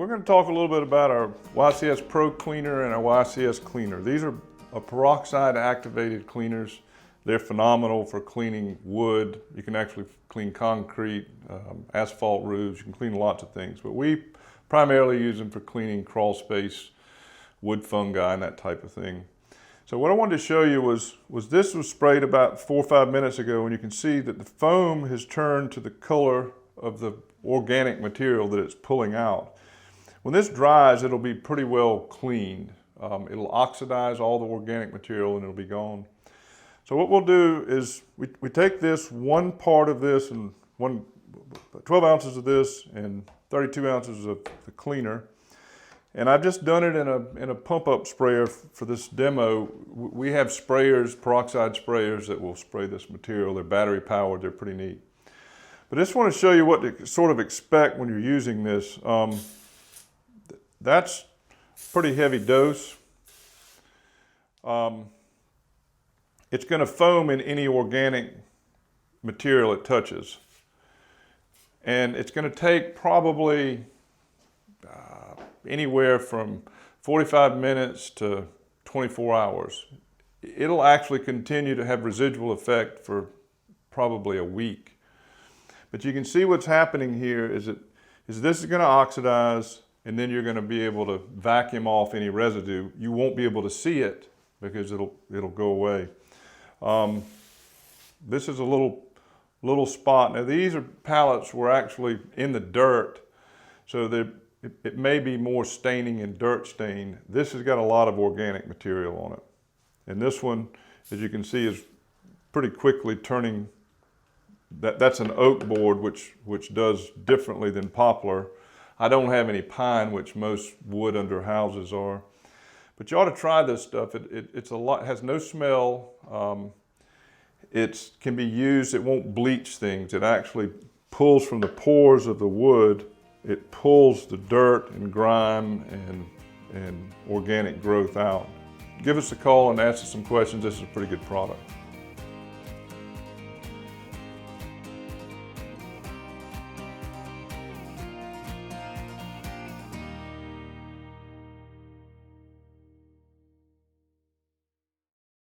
We're going to talk a little bit about our YCS Pro Cleaner and our YCS Cleaner. These are peroxide activated cleaners. They're phenomenal for cleaning wood. You can actually clean concrete, asphalt roofs. You can clean lots of things, but we primarily use them for cleaning crawl space, wood fungi, and that type of thing. So what I wanted to show you was this was sprayed about 4 or 5 minutes ago, and you can see that the foam has turned to the color of the organic material that it's pulling out. When this dries, it'll be pretty well cleaned. It'll oxidize all the organic material and it'll be gone. So what we'll do is we take this, one part of this and 12 ounces of this and 32 ounces of the cleaner. And I've just done it in a pump-up sprayer for this demo. We have sprayers, peroxide sprayers that will spray this material. They're battery powered, they're pretty neat. But I just want to show you what to sort of expect when you're using this. That's a pretty heavy dose. It's going to foam in any organic material it touches. And it's going to take probably anywhere from 45 minutes to 24 hours. It'll actually continue to have residual effect for probably a week. But you can see what's happening here is this is going to oxidize, and then you're going to be able to vacuum off any residue. You won't be able to see it because it'll go away. This is a little spot. Now these are pallets were actually in the dirt, so it may be more staining and dirt stained. This has got a lot of organic material on it. And this one, as you can see, is pretty quickly turning. That's an oak board, which does differently than poplar. I don't have any pine, which most wood under houses are. But you ought to try this stuff. It's has no smell. It can be used, it won't bleach things. It actually pulls from the pores of the wood. It pulls the dirt and grime and organic growth out. Give us a call and ask us some questions. This is a pretty good product.